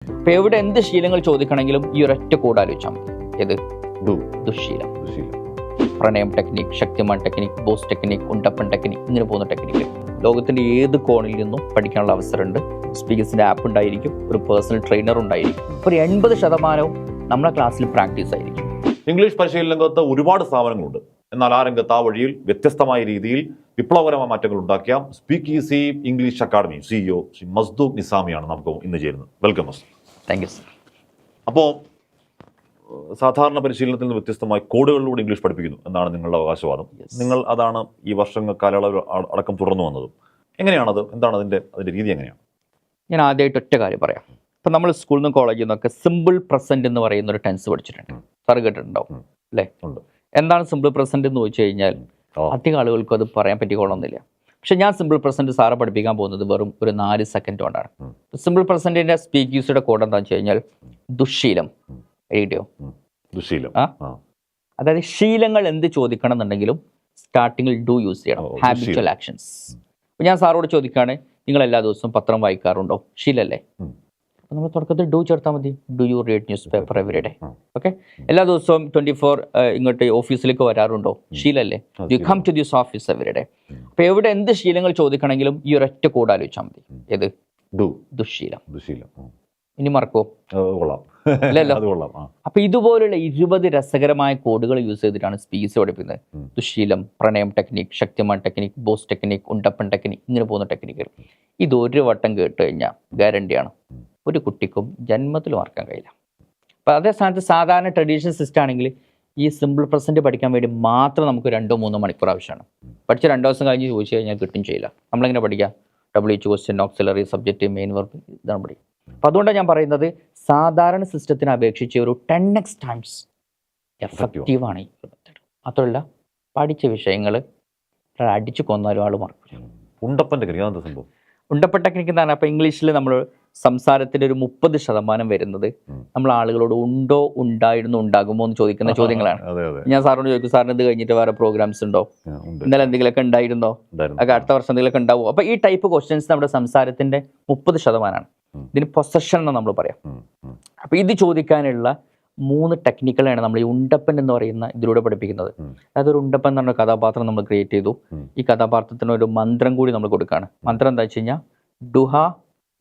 അപ്പൊ എവിടെ എന്ത് ശീലങ്ങൾ ചോദിക്കണമെങ്കിലും ഈ ഒരൊറ്റ കോഡ് ആലോചിച്ചാൽ മതി. ഏത്? ദുശ്ശീലം. പ്രണയം technique, Shaktimaan technique, boss technique, ഉണ്ടപ്പൻ ടെക്നിക്, ഇങ്ങനെ പോകുന്ന ടെക്നിക്ക് ലോകത്തിന്റെ ഏത് കോണിൽ നിന്നും പഠിക്കാനുള്ള അവസരമുണ്ട്. സ്പീക്കേഴ്സിന്റെ ആപ്പ് ഉണ്ടായിരിക്കും, ഒരു പേഴ്സണൽ ട്രെയിനർ ഉണ്ടായിരിക്കും. ഒരു 80% നമ്മളെ ക്ലാസ്സിൽ പ്രാക്ടീസ് ആയിരിക്കും. ഇംഗ്ലീഷ് പരിശീലന രംഗത്ത് ഒരുപാട് സ്ഥാപനങ്ങളുണ്ട്. എന്നാൽ ആ രംഗത്ത് ആ വഴിയിൽ വ്യത്യസ്തമായ രീതിയിൽ വിപ്ലവകരമായ മാറ്റങ്ങൾ ഉണ്ടാക്കിയ speak easy English academy CEO Shri Masdookh നിസാമിയാണ് നമുക്ക് ഇന്ന് ചേരുന്നത്. Welcome Masdookh. Thank you sir. അപ്പോൾ സാധാരണ പരിശീലനത്തിൽ നിന്ന് വ്യത്യസ്തമായി കോഡുകളിലൂടെ ഇംഗ്ലീഷ് പഠിപ്പിക്കുന്നു എന്നാണ് നിങ്ങളുടെ അവകാശവാദം. നിങ്ങൾ അതാണ് ഈ വർഷങ്ങൾ കാലയളവ് അടക്കം തുടർന്നു വന്നത്. എങ്ങനെയാണത്? എന്താണ് അതിൻ്റെ രീതി? എങ്ങനെയാണ്? ഞാൻ ആദ്യമായിട്ട് ഒറ്റ കാര്യം പറയാം. ഇപ്പം നമ്മൾ സ്കൂളിൽ നിന്നും കോളേജിൽ നിന്നൊക്കെ സിമ്പിൾ പ്രസന്റ് എന്ന് പറയുന്ന ഒരു ടെൻസ് പഠിച്ചിട്ടുണ്ട്. സാറ് കേട്ടിട്ടുണ്ടാവും അല്ലേ? എന്താണ് സിമ്പിൾ പ്രസന്റ് എന്ന് ചോദിച്ചു കഴിഞ്ഞാൽ അധികം ആളുകൾക്കും അത് പറയാൻ പറ്റിക്കൊള്ളുന്നില്ല. പക്ഷെ ഞാൻ സിമ്പിൾ പ്രസന്റ് സാറെ പഠിപ്പിക്കാൻ പോകുന്നത് വെറും ഒരു 4 സെക്കൻഡ് കൊണ്ടാണ്. സിമ്പിൾ പ്രസന്റിന്റെ സ്പീക്ക് യൂസിയുടെ കോഡ് എന്താണെന്ന് വെച്ച് കഴിഞ്ഞാൽ ദുശ്ശീലം. ദുശ്ശീലം. അതായത് ശീലങ്ങൾ എന്ത് ചോദിക്കണം എന്നുണ്ടെങ്കിലും സ്റ്റാർട്ടിങ്ങിൽ ഡു യൂസ് ചെയ്യണം. Habitual actions. അപ്പോൾ ഞാൻ സാറോട് ചോദിക്കുകയാണ്, നിങ്ങൾ എല്ലാ ദിവസവും പത്രം വായിക്കാറുണ്ടോ? ശീലല്ലേ? അപ്പോൾ നമ്മൾ തുടക്കത്തിൽ ഡു ചേർത്താൽ മതി. Do you read newspaper every day? Okay. എല്ലാ ദിവസവും 24 ഇങ്ങോട്ട് ഓഫീസിലേക്ക് വരാറുണ്ടോ? ശീലല്ലേ? You come to this office every day? അപ്പോൾ എവിടെ എന്ത് ശീലങ്ങൾ ചോദിക്കണമെങ്കിലും ഈ ഒരൊറ്റ കോഡ് ആലോചിച്ചാൽ മതി. ഏത്? ദുശ്ശീലം. ഇനി മറക്കോ? അല്ലല്ലോ. അപ്പൊ ഇതുപോലുള്ള 20 രസകരമായ കോഡുകൾ യൂസ് ചെയ്തിട്ടാണ് സ്പീച്ച് പഠിപ്പിക്കുന്നത്. ദുശ്ശീലം, പ്രണയം technique, Shaktimaan technique, boss technique, ഉണ്ടപ്പൻ ടെക്നിക്, ഇങ്ങനെ പോകുന്ന ടെക്നിക്കുകൾ. ഇതൊരു വട്ടം കേട്ട് കഴിഞ്ഞാൽ ഗ്യാരണ്ടിയാണ് ഒരു കുട്ടിക്കും ജന്മത്തിൽ മറക്കാൻ കഴിയില്ല. അപ്പൊ അതേ സ്ഥാനത്ത് സാധാരണ ട്രഡീഷണൽ സിസ്റ്റം ആണെങ്കിൽ ഈ സിമ്പിൾ പ്രസന്റ് പഠിക്കാൻ വേണ്ടി മാത്രം നമുക്ക് 2-3 മണിക്കൂർ ആവശ്യമാണ്. പഠിച്ച 2 ദിവസം കഴിഞ്ഞ് ചോദിച്ചു കഴിഞ്ഞാൽ കിട്ടും ചെയ്യില്ല. നമ്മളെങ്ങനെ പഠിക്കാം? WH question, auxiliary, subject, main verb, ഇതാണ് പഠിക്കുക. അപ്പം അതുകൊണ്ടാണ് ഞാൻ പറയുന്നത് സാധാരണ സിസ്റ്റത്തിനെ അപേക്ഷിച്ച് ഒരു 10x ടൈംസ് എഫക്റ്റീവാണ് ഈ മെത്തേഡ്. മാത്രമല്ല പഠിച്ച വിഷയങ്ങൾ അടിച്ചു കൊന്നാലും ആൾ മറക്കില്ല. ഉണ്ടപ്പൻ ടെക്നിക്ക് എന്താണ്? അപ്പം ഇംഗ്ലീഷിൽ നമ്മൾ സംസാരത്തിൻ്റെ ഒരു 30% വരുന്നത് നമ്മൾ ആളുകളോട് ഉണ്ടോ, ഉണ്ടായിരുന്നു, ഉണ്ടാകുമോ എന്ന് ചോദിക്കുന്ന ചോദ്യങ്ങളാണ്. ഞാൻ സാറിനോട് ചോദിക്കും, സാറിന് ഇത് കഴിഞ്ഞിട്ട് വേറെ പ്രോഗ്രാംസ് ഉണ്ടോ? ഇന്നലെ എന്തെങ്കിലുമൊക്കെ ഉണ്ടായിരുന്നോ? അടുത്ത വർഷം എന്തെങ്കിലുമൊക്കെ ഉണ്ടാവുമോ? അപ്പോൾ ഈ ടൈപ്പ് ക്വസ്റ്റ്യൻസ് നമ്മുടെ സംസാരത്തിൻ്റെ 30%. ഇതിന് പൊസഷൻ എന്ന് നമ്മൾ പറയാം. അപ്പോൾ ഇത് ചോദിക്കാനുള്ള 3 ടെക്നിക്കുകളാണ് നമ്മൾ ഈ ഉണ്ടപ്പൻ എന്ന് പറയുന്ന ഇതിലൂടെ പഠിപ്പിക്കുന്നത്. അതായത് ഒരു ഉണ്ടപ്പൻ എന്ന് പറഞ്ഞ കഥാപാത്രം നമ്മൾ ക്രിയേറ്റ് ചെയ്തു. ഈ കഥാപാത്രത്തിന് ഒരു മന്ത്രം കൂടി നമ്മൾ കൊടുക്കുകയാണ്. മന്ത്രം എന്താ വെച്ച് കഴിഞ്ഞാൽ ഡുഹ,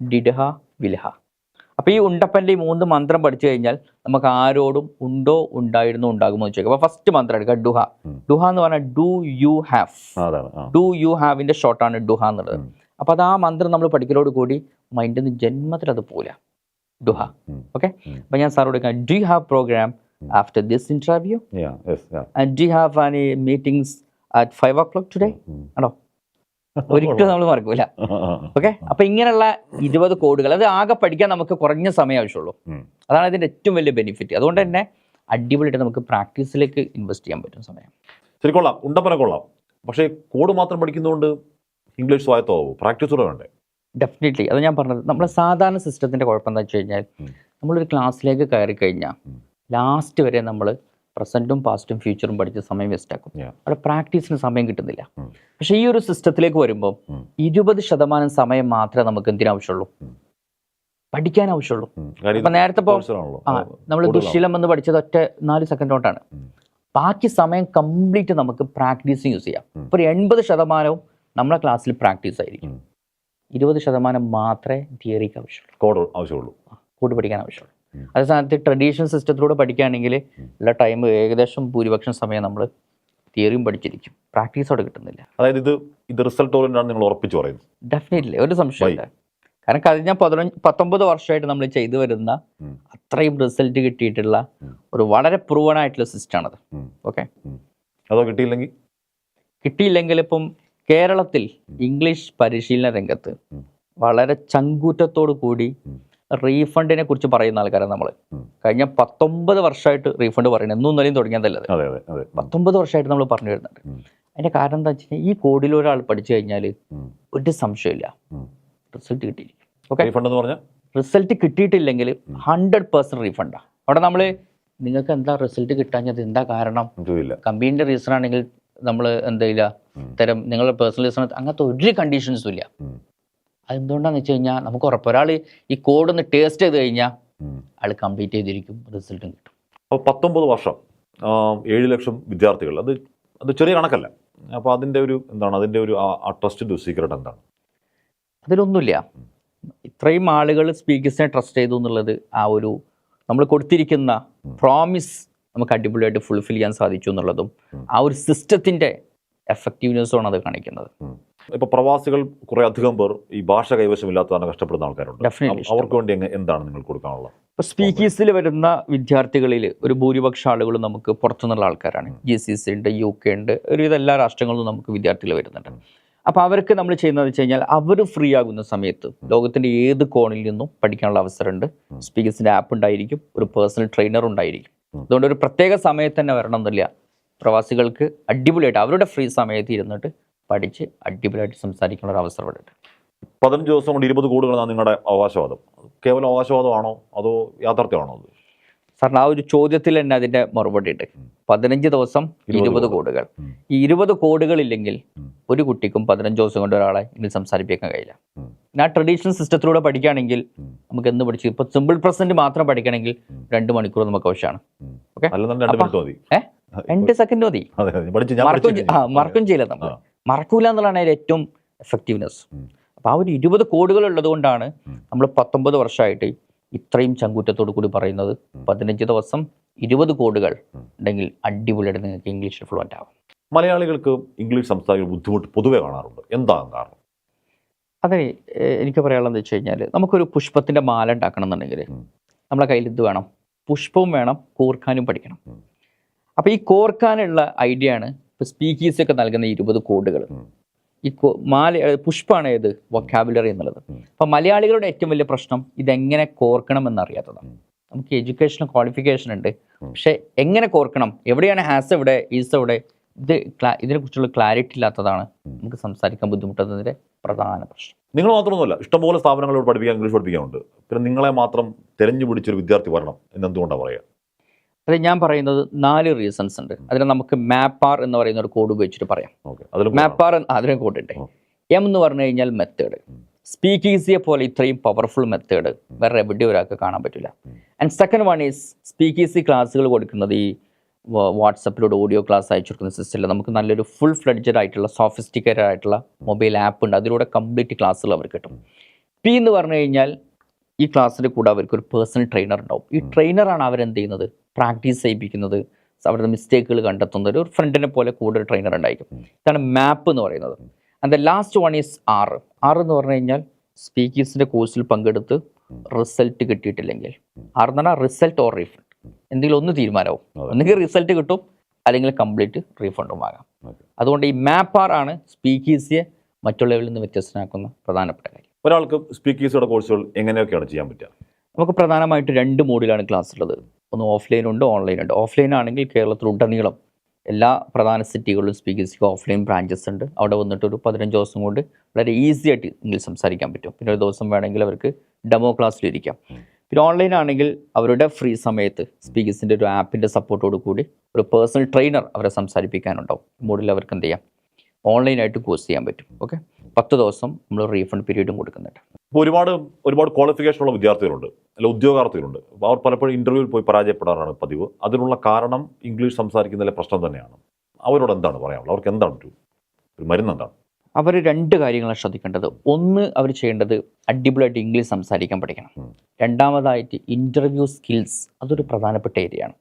ഡിഡഹ, വിലഹ. അപ്പോൾ ഈ ഉണ്ടപ്പൻ്റെ ഈ 3 മന്ത്രം പഠിച്ചു കഴിഞ്ഞാൽ നമുക്ക് ആരോടും ഉണ്ടോ, ഉണ്ടായിരുന്നോ, ഉണ്ടാകുമോ എന്ന് ചോദിക്കാം. അപ്പോൾ ഫസ്റ്റ് മന്ത്രം എടുക്കുക, ഡുഹ. ഡുഹ എന്ന് പറഞ്ഞാൽ do you have. Do you ഹാവിൻ്റെ ഷോർട്ടാണ് ഡുഹ എന്നുള്ളത്. അപ്പോൾ അത് ആ മന്ത്രം നമ്മൾ പഠിക്കലോട് കൂടി മൈൻഡിൽ നിന്ന് ജന്മത്തിൽ അത് പോല ഡുഹ. ഓക്കെ. അപ്പോൾ ഞാൻ സാറോട് do you have program after this interview? And do you have any meetings at 5 o'clock today? ആണോ? ഒരിക്കലും നമ്മൾ മറക്കൂല. ഓക്കെ. അപ്പൊ ഇങ്ങനെയുള്ള 20 കോഡുകൾ അത് ആകെ പഠിക്കാൻ നമുക്ക് കുറഞ്ഞ സമയം ആവശ്യമുള്ളൂ. അതാണ് ഇതിന്റെ ഏറ്റവും വലിയ ബെനിഫിറ്റ്. അതുകൊണ്ട് തന്നെ അടിപൊളിയായിട്ട് നമുക്ക് പ്രാക്ടീസിലേക്ക് ഇൻവെസ്റ്റ് ചെയ്യാൻ പറ്റും സമയം. ശരി, കൊള്ളാം. ഉണ്ടപ്പന കൊള്ളാം. പക്ഷേ കോഡ് മാത്രം പഠിക്കുന്നതുകൊണ്ട് ഇംഗ്ലീഷ് സ്വായത്തമാവും. പ്രാക്ടീസ് കൂടെ വേണ്ടേ? ഡെഫിനറ്റ്ലി. അത് ഞാൻ പറഞ്ഞത് നമ്മുടെ സാധാരണ സിസ്റ്റത്തിന്റെ കുഴപ്പം എന്താ വെച്ച് കഴിഞ്ഞാൽ നമ്മളൊരു ക്ലാസ്സിലേക്ക് കയറി കഴിഞ്ഞാൽ ലാസ്റ്റ് വരെ നമ്മൾ പ്രസന്റും പാസ്റ്റും ഫ്യൂച്ചറും പഠിച്ച സമയം വേസ്റ്റ് ആക്കും. അവിടെ പ്രാക്ടീസിന് സമയം കിട്ടുന്നില്ല. പക്ഷെ ഈ ഒരു സിസ്റ്റത്തിലേക്ക് വരുമ്പോൾ 20% സമയം മാത്രമേ നമുക്ക് എന്തിനാവശ്യമുള്ളൂ? പഠിക്കാൻ ആവശ്യമുള്ളൂ. അപ്പൊ നേരത്തെ നമ്മൾ ദുശ്ശീലം എന്ന് പഠിച്ചത് ഒറ്റ 4 സെക്കൻഡ് കൊണ്ടാണ്. ബാക്കി സമയം കംപ്ലീറ്റ് നമുക്ക് പ്രാക്ടീസിന് യൂസ് ചെയ്യാം. ഇപ്പോൾ 80% നമ്മളെ ക്ലാസ്സിൽ പ്രാക്ടീസ് ആയിരിക്കും. 20% മാത്രമേ തിയറിക്ക് ആവശ്യമുള്ളൂ. കോഡ് പഠിക്കാൻ ആവശ്യമുള്ളൂ. അതേ സ്ഥാനത്ത് ട്രഡീഷണൽ സിസ്റ്റത്തിലൂടെ പഠിക്കുകയാണെങ്കിൽ എല്ലാ ടൈം ഏകദേശം ഭൂരിപക്ഷം സമയം നമ്മൾ തിയറിയും പഠിച്ചിരിക്കും. പ്രാക്ടീസോടെ കിട്ടുന്നില്ല. അതായത് ഇത് റിസൾട്ട് ഓറിയന്റഡ് നിങ്ങൾ ഉറപ്പിച്ചു പറയുന്നു? ഡെഫിനറ്റ്ലി, ഒരു സംശയമില്ല. കാരണം കഴിഞ്ഞ 19 വർഷമായിട്ട് നമ്മൾ ചെയ്തു വരുന്ന അത്രയും റിസൾട്ട് കിട്ടിയിട്ടുള്ള ഒരു വളരെ പ്രൂവൺ ആയിട്ടുള്ള സിസ്റ്റമാണത്. ഓക്കെ. അതോ കിട്ടിയില്ലെങ്കിൽ ഇപ്പം കേരളത്തിൽ ഇംഗ്ലീഷ് പരിശീലന രംഗത്ത് വളരെ ചങ്കൂറ്റത്തോടു കൂടി റീഫണ്ടിനെ കുറിച്ച് പറയുന്ന ആൾക്കാരാണ് നമ്മൾ. കഴിഞ്ഞ 19 വർഷമായിട്ട് റീഫണ്ട് പറയുന്നത് എന്നും ഇന്നലെയും തുടങ്ങിയതല്ലേ? 19 വർഷമായിട്ട് നമ്മൾ പറഞ്ഞു വരുന്നുണ്ട്. അതിന്റെ കാരണം എന്താ വെച്ച് കഴിഞ്ഞാൽ ഈ കോഡിൽ ഒരാൾ പഠിച്ചു കഴിഞ്ഞാൽ ഒരു സംശയമില്ല, റിസൾട്ട് കിട്ടിയിരിക്കും. ഓക്കെ. റിസൾട്ട് കിട്ടിയിട്ടില്ലെങ്കിൽ 100% റീഫണ്ടാണ്. അവിടെ നമ്മൾ നിങ്ങൾക്ക് എന്താ റിസൾട്ട് കിട്ടാഞ്ഞത്, എന്താ കാരണം? കമ്പനീൻ്റെ റീസൺ ആണെങ്കിൽ നമ്മൾ എന്താ ഇല്ല തരം നിങ്ങളുടെ പേഴ്സണൽ റീസൺ, അങ്ങനത്തെ ഒരു കണ്ടീഷൻസും ഇല്ല. അതെന്തുകൊണ്ടാണെന്ന് വെച്ച് കഴിഞ്ഞാൽ നമുക്ക് ഉറപ്പ് ഒരാൾ ഈ കോഡ് ഒന്ന് ടേസ്റ്റ് ചെയ്ത് കഴിഞ്ഞാൽ ആൾ കംപ്ലീറ്റ് ചെയ്തിരിക്കും, റിസൾട്ടും കിട്ടും. അപ്പോൾ 19 വർഷം 7 ലക്ഷം വിദ്യാർത്ഥികൾ, അത് ചെറിയ കണക്കല്ല. അപ്പോൾ അതിൻ്റെ ഒരു എന്താണ്, അതിൻ്റെ ഒരു ആ ട്രസ്റ്റിൻ്റെ സീക്രട്ട് എന്താണ്? അതിലൊന്നുമില്ല. ഇത്രയും ആളുകൾ സ്പീക്കേഴ്സിനെ ട്രസ്റ്റ് ചെയ്തു എന്നുള്ളത് ആ ഒരു നമ്മൾ കൊടുത്തിരിക്കുന്ന പ്രോമിസ് നമുക്ക് അടിപൊളിയായിട്ട് ഫുൾഫിൽ ചെയ്യാൻ സാധിച്ചു എന്നുള്ളതും ആ ഒരു സിസ്റ്റത്തിൻ്റെ എഫക്റ്റീവ്നെസ്സുമാണ് അത് കാണിക്കുന്നത്. ഇപ്പോൾ പ്രവാസികൾ കുറേ അധികം പേർ ഈ ഭാഷ കൈവശമില്ലാത്തതാണ് കഷ്ടപ്പെടുന്ന ആൾക്കാരുണ്ട്. അവർക്ക് വേണ്ടി എന്താണ് നിങ്ങൾ കൊടുക്കാനുള്ളത്? ഇപ്പോൾ സ്പീക്കേഴ്സിൽ വരുന്ന വിദ്യാർത്ഥികളിൽ ഒരു ഭൂരിപക്ഷം ആളുകളും നമുക്ക് പുറത്തുനിന്നുള്ള ആൾക്കാരാണ്. GCC ഉണ്ട്, UK ഉണ്ട്, ഒരുവിധ എല്ലാ രാഷ്ട്രങ്ങളിലും നമുക്ക് വിദ്യാർത്ഥികൾ വരുന്നുണ്ട്. അപ്പോൾ അവർക്ക് നമ്മൾ ചെയ്യുന്നത് വെച്ച് കഴിഞ്ഞാൽ അവർ ഫ്രീ ആകുന്ന സമയത്ത് ലോകത്തിൻ്റെ ഏത് കോണിൽ നിന്നും പഠിക്കാനുള്ള അവസരമുണ്ട്. സ്പീക്കേഴ്സിൻ്റെ ആപ്പ് ഉണ്ടായിരിക്കും, ഒരു പേഴ്സണൽ ട്രെയിനർ ഉണ്ടായിരിക്കും. അതുകൊണ്ട് ഒരു പ്രത്യേക സമയത്ത് തന്നെ വരണം എന്നില്ല. പ്രവാസികൾക്ക് അടിപൊളിയായിട്ട് അവരുടെ ഫ്രീ സമയത്ത് ഇരുന്നിട്ട് പഠിച്ച് അടിപൊളിയായിട്ട് സംസാരിക്കാനുള്ള ഒരു അവസരം ഉണ്ട്. 15 ദിവസം കൊണ്ട് 20 കോടികളാണ് നിങ്ങളുടെ അവകാശവാദം. കേവലം അവകാശവാദമാണോ അതോ യാഥാർത്ഥ്യമാണോ അത്? സാറിന് ആ ഒരു ചോദ്യത്തിൽ തന്നെ അതിൻ്റെ മറുപടി ഉണ്ട്. 15 ദിവസം 20 കോടുകൾ. ഈ 20 കോടുകളില്ലെങ്കിൽ ഒരു കുട്ടിക്കും 15 ദിവസം കൊണ്ട് ഒരാളെ ഇനി സംസാരിപ്പിക്കാൻ കഴിയില്ല. പിന്നെ ആ ട്രഡീഷണൽ സിസ്റ്റത്തിലൂടെ പഠിക്കുകയാണെങ്കിൽ നമുക്ക് എന്ത് പഠിച്ചു, ഇപ്പോൾ സിമ്പിൾ പ്രസന്റ് മാത്രം പഠിക്കണമെങ്കിൽ 2 മണിക്കൂർ നമുക്ക് ആവശ്യമാണ്. ഓക്കെ, 2 സെക്കൻഡ് മതി. മറക്കും ചെയ്യില്ല, നമ്മൾ മറക്കൂല എന്നുള്ളതാണ് അതിൽ ഏറ്റവും എഫക്റ്റീവ്നെസ്. അപ്പോൾ ആ ഒരു 20 കോടുകൾ ഉള്ളത് കൊണ്ടാണ് നമ്മൾ 19 വർഷമായിട്ട് ഇത്രയും ചങ്കൂറ്റത്തോടു കൂടി പറയുന്നത് 15 ദിവസം 20 കോടുകൾ ഉണ്ടെങ്കിൽ അടിപൊളിയായിട്ട് നിങ്ങൾക്ക് ഇംഗ്ലീഷിൽ ഫ്ലുവൻ്റ് ആവും. മലയാളികൾക്ക് ഇംഗ്ലീഷ് സംസാരിക്കുന്ന ബുദ്ധിമുട്ട് പൊതുവെ കാണാറുണ്ട്. എന്താണ് കാരണം? അതെ, എനിക്ക് പറയാനുള്ളതെന്ന് വെച്ച് കഴിഞ്ഞാൽ നമുക്കൊരു പുഷ്പത്തിൻ്റെ മാല ഉണ്ടാക്കണം എന്നുണ്ടെങ്കിൽ നമ്മളെ കയ്യിൽ ഇത് വേണം, പുഷ്പവും വേണം, കോർക്കാനും പഠിക്കണം. അപ്പോൾ ഈ കോർക്കാനുള്ള ഐഡിയ ആണ് ഇപ്പോൾ സ്പീക്കേഴ്സ് ഒക്കെ നൽകുന്ന 20 കോഡുകൾ. ഈ പുഷ്പമാണ് ഏത് വൊക്കാബുലറി എന്നുള്ളത്. അപ്പം മലയാളികളുടെ ഏറ്റവും വലിയ പ്രശ്നം ഇതെങ്ങനെ കോർക്കണം എന്നറിയാത്തതാണ്. നമുക്ക് എഡ്യൂക്കേഷണൽ ക്വാളിഫിക്കേഷൻ ഉണ്ട്, പക്ഷെ എങ്ങനെ കോർക്കണം, എവിടെയാണ് ഹാസ് എവിടെ, ഈസ് എവിടെ, ഇതിനെക്കുറിച്ചുള്ള ക്ലാരിറ്റി ഇല്ലാത്തതാണ് നമുക്ക് സംസാരിക്കാൻ ബുദ്ധിമുട്ടുന്നതിൻ്റെ പ്രധാന പ്രശ്നം. നിങ്ങൾ മാത്രമൊന്നുമല്ല, ഇഷ്ടംപോലെ സ്ഥാപനങ്ങളോട് പഠിപ്പിക്കാൻ, ഇംഗ്ലീഷ് പഠിപ്പിക്കാനുണ്ട്. പിന്നെ നിങ്ങളെ മാത്രം തെരഞ്ഞു പിടിച്ചൊരു വിദ്യാർത്ഥി വരണം എന്നെന്തുകൊണ്ടാണ് പറയുക? അത് ഞാൻ പറയുന്നത് 4 റീസൺസ് ഉണ്ട്. അതിന് നമുക്ക് മാപ്പാർ എന്ന് പറയുന്ന ഒരു കോഡ് ഉപയോഗിച്ചിട്ട് പറയാം. മാപ്പാർ അതിന് കോഡ് ഉണ്ട്. M എന്ന് പറഞ്ഞു കഴിഞ്ഞാൽ മെത്തേഡ്. സ്പീക്ക് ഈസിയെ പോലെ ഇത്രയും പവർഫുൾ മെത്തേഡ് വേറെ എവിടെ ഒരാൾക്ക് കാണാൻ പറ്റില്ല. And second one is speak easy ക്ലാസ്സുകൾ കൊടുക്കുന്നത് ഈ വാട്സപ്പിലൂടെ ഓഡിയോ ക്ലാസ് അയച്ചു കൊടുക്കുന്ന സിസ്റ്റമിൽ നമുക്ക് നല്ലൊരു ഫുൾ ഫ്ലെഡ്ജഡ് ആയിട്ടുള്ള സോഫിസ്റ്റിക്കേറ്റഡ് ആയിട്ടുള്ള മൊബൈൽ ആപ്പ് ഉണ്ട്. അതിലൂടെ കംപ്ലീറ്റ് ക്ലാസ്സുകൾ അവർക്ക് കിട്ടും. P എന്ന് പറഞ്ഞു കഴിഞ്ഞാൽ ഈ ക്ലാസ്സിൻ്റെ കൂടെ അവർക്ക് ഒരു പേഴ്സണൽ ട്രെയിനർ ഉണ്ടാവും. ഈ ട്രെയിനറാണ് അവരെന്ത് ചെയ്യുന്നത്, പ്രാക്ടീസ് ചെയ്യിപ്പിക്കുന്നത്, അവരുടെ മിസ്റ്റേക്കുകൾ കണ്ടെത്തുന്നത്. ഒരു ഫ്രണ്ടിനെ പോലെ കൂടെ ഒരു ട്രെയിനർ ഉണ്ടായിരിക്കും. ഇതാണ് മാപ്പ് എന്ന് പറയുന്നത്. And the last one is R എന്ന് പറഞ്ഞു കഴിഞ്ഞാൽ സ്പീക്കേഴ്സിൻ്റെ കോഴ്സിൽ പങ്കെടുത്ത് റിസൾട്ട് കിട്ടിയിട്ടില്ലെങ്കിൽ, R എന്ന് പറഞ്ഞാൽ റിസൾട്ട് ഓർ റീഫണ്ട്, എന്തെങ്കിലും ഒന്ന് തീരുമാനമാവും. ഒന്നുകിൽ റിസൾട്ട് കിട്ടും അല്ലെങ്കിൽ കംപ്ലീറ്റ് റീഫണ്ടും ആകാം. അതുകൊണ്ട് ഈ മാപ്പ് ആണ് സ്പീക്കേഴ്സിയെ മറ്റുള്ളവരിൽ നിന്ന് വ്യത്യസ്തനാക്കുന്ന പ്രധാനപ്പെട്ട കാര്യം. ഒരാൾക്ക് സ്പീക്കേഴ്സിയുടെ കോഴ്സുകൾ എങ്ങനെയൊക്കെയാണ് ചെയ്യാൻ പറ്റുക? നമുക്ക് പ്രധാനമായിട്ട് 2 മോഡിലാണ് ക്ലാസ് ഉള്ളത്. ഒന്ന് ഓഫ്ലൈൻ ഉണ്ട്, ഓൺലൈൻ ഉണ്ട്. ഓഫ്ലൈൻ ആണെങ്കിൽ കേരളത്തിലുടനീളം എല്ലാ പ്രധാന സിറ്റികളിലും സ്പീക്കേഴ്സിക്ക് ഓഫ്ലൈൻ ബ്രാഞ്ചസ് ഉണ്ട്. അവിടെ വന്നിട്ട് ഒരു 15 ദിവസം കൊണ്ട് വളരെ ഈസി ആയിട്ട് ഇംഗ്ലീഷ് സംസാരിക്കാൻ പറ്റും. പിന്നെ ഒരു ദിവസം വേണമെങ്കിൽ അവർക്ക് ഡെമോ ക്ലാസ്സിലിരിക്കാം. പിന്നെ ഓൺലൈൻ ആണെങ്കിൽ അവരുടെ ഫ്രീ സമയത്ത് സ്പീക്കേഴ്സിൻ്റെ ഒരു ആപ്പിൻ്റെ സപ്പോർട്ടോട് കൂടി ഒരു പേഴ്സണൽ ട്രെയിനർ അവരെ സംസാരിപ്പിക്കാനുണ്ടാവും. മോഡിൽ അവർക്ക് എന്ത് ചെയ്യാം, ഓൺലൈനായിട്ട് കോഴ്സ് ചെയ്യാൻ പറ്റും. ഓക്കെ, 10 ദിവസം നമ്മൾ റീഫണ്ട് പീരീഡും കൊടുക്കുന്നുണ്ട്. ഇപ്പോൾ ഒരുപാട് ക്വാളിഫിക്കേഷനുള്ള വിദ്യാർത്ഥികളുണ്ട്, അല്ല ഉദ്യോഗാർത്ഥികളുണ്ട്. അവർ പലപ്പോഴും ഇൻ്റർവ്യൂവിൽ പോയി പരാജയപ്പെടാറാണ് പതിവ്. അതിനുള്ള കാരണം ഇംഗ്ലീഷ് സംസാരിക്കുന്നതിലെ പ്രശ്നം തന്നെയാണ്. അവരോട് എന്താണ് പറയാനുള്ളത്? അവർക്ക് എന്താണ് ഒരു മരുന്ന് എന്താണ്? അവർ 2 കാര്യങ്ങളാണ് ശ്രദ്ധിക്കേണ്ടത്. ഒന്ന്, അവർ ചെയ്യേണ്ടത് അടിപൊളിയായിട്ട് ഇംഗ്ലീഷ് സംസാരിക്കാൻ പഠിക്കണം. രണ്ടാമതായിട്ട് ഇൻ്റർവ്യൂ സ്കിൽസ്, അതൊരു പ്രധാനപ്പെട്ട ഏരിയയാണ്.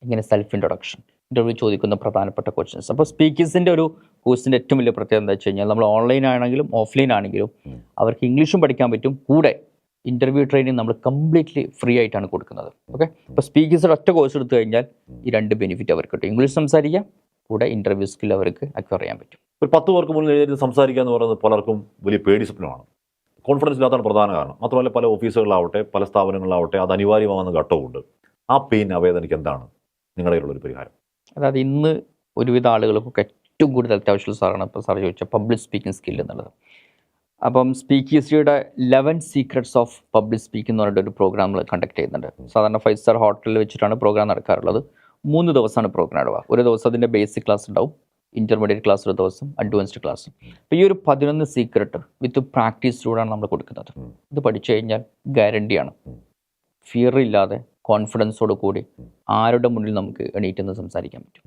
ഇങ്ങനെ സെൽഫ് ഇൻട്രൊഡക്ഷൻ, ഇൻ്റർവ്യൂ ചോദിക്കുന്ന പ്രധാനപ്പെട്ട ക്വസ്റ്റ്യൻസ്. അപ്പോൾ സ്പീക്കേഴ്സിൻ്റെ ഒരു കോഴ്സിൻ്റെ ഏറ്റവും വലിയ പ്രത്യേകത എന്താ വെച്ച് കഴിഞ്ഞാൽ നമ്മൾ ഓൺലൈൻ ആണെങ്കിലും ഓഫ്ലൈൻ ആണെങ്കിലും അവർക്ക് ഇംഗ്ലീഷും പഠിക്കാൻ പറ്റും. കൂടെ ഇൻ്റർവ്യൂ ട്രെയിനിങ് നമ്മൾ കംപ്ലീറ്റ്ലി ഫ്രീ ആയിട്ടാണ് കൊടുക്കുന്നത്. ഓക്കെ, അപ്പോൾ സ്പീക്കേഴ്സിൻ്റെ ഒറ്റ കോഴ്സ് എടുത്തു കഴിഞ്ഞാൽ ഈ 2 ബെനിഫിറ്റ് അവർക്ക് കിട്ടും. ഇംഗ്ലീഷ് സംസാരിക്കാം, കൂടെ ഇൻ്റർവ്യൂ സ്കിൽ അവർക്ക് അക്വയർ ചെയ്യാൻ പറ്റും. ഒരു 10 പേർക്ക് മുന്നിൽ എഴുതി സംസാരിക്കുക എന്ന് പറയുന്നത് പലർക്കും വലിയ പേടി സ്വപ്നമാണ്. കോൺഫിഡൻസ് ഇല്ലാത്തതാണ് പ്രധാന കാരണം. മാത്രമല്ല പല ഓഫീസുകളിലാവട്ടെ, പല സ്ഥാപനങ്ങളിലാവട്ടെ അത് അനിവാര്യമാകുന്ന ഘട്ടമുണ്ട്. ആ പെയിൻ, ആ വേദനയ്ക്ക് എന്താണ് നിങ്ങളുടെ കയ്യിലുള്ളൊരു പരിഹാരം? അതായത് ഇന്ന് ഒരുവിധ ആളുകൾക്കൊക്കെ ഏറ്റവും കൂടുതൽ അത്യാവശ്യമുള്ള സാറാണ് ഇപ്പോൾ സാർ ചോദിച്ച പബ്ലിക് സ്പീക്കിംഗ് സ്കിൽ എന്നുള്ളത്. അപ്പം സ്പീക്കേഴ്സിയുടെ 11 സീക്രട്സ് ഓഫ് പബ്ലിക് സ്പീക്കിംഗ് എന്ന് പറഞ്ഞിട്ട് ഒരു പ്രോഗ്രാം നമ്മൾ കണ്ടക്ട് ചെയ്യുന്നുണ്ട്. സാധാരണ 5 സ്റ്റാർ ഹോട്ടലിൽ വെച്ചിട്ടാണ് പ്രോഗ്രാം നടക്കാറുള്ളത്. 3 ദിവസമാണ് പ്രോഗ്രാം ഉണ്ടാവുക. ഒരു ദിവസം അതിൻ്റെ ബേസിക് ക്ലാസ് ഉണ്ടാവും, ഇൻ്റർമീഡിയറ്റ് ക്ലാസ് ഒരു ദിവസം, അഡ്വാൻസ്ഡ് ക്ലാസ്. അപ്പോൾ ഈ ഒരു 11 സീക്രട്ട് വിത്ത് പ്രാക്ടീസിലൂടെയാണ് നമ്മൾ കൊടുക്കുന്നത്. ഇത് പഠിച്ചു കഴിഞ്ഞാൽ ഗ്യാരണ്ടിയാണ്, ഫിയർ ഇല്ലാതെ കോൺഫിഡൻസോട് കൂടി ആരുടെ മുന്നിൽ നമുക്ക് എണീറ്റെന്ന് സംസാരിക്കാൻ പറ്റും.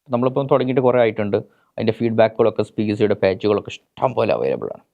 നമ്മളിപ്പം തുടങ്ങിയിട്ട് കുറേ ആയിട്ടുണ്ട്. അതിൻ്റെ ഫീഡ്ബാക്കുകളൊക്കെ സ്പീക്കേഴ്സിയുടെ പേജുകളൊക്കെ ഇഷ്ടം പോലെ അവൈലബിൾ ആണ്.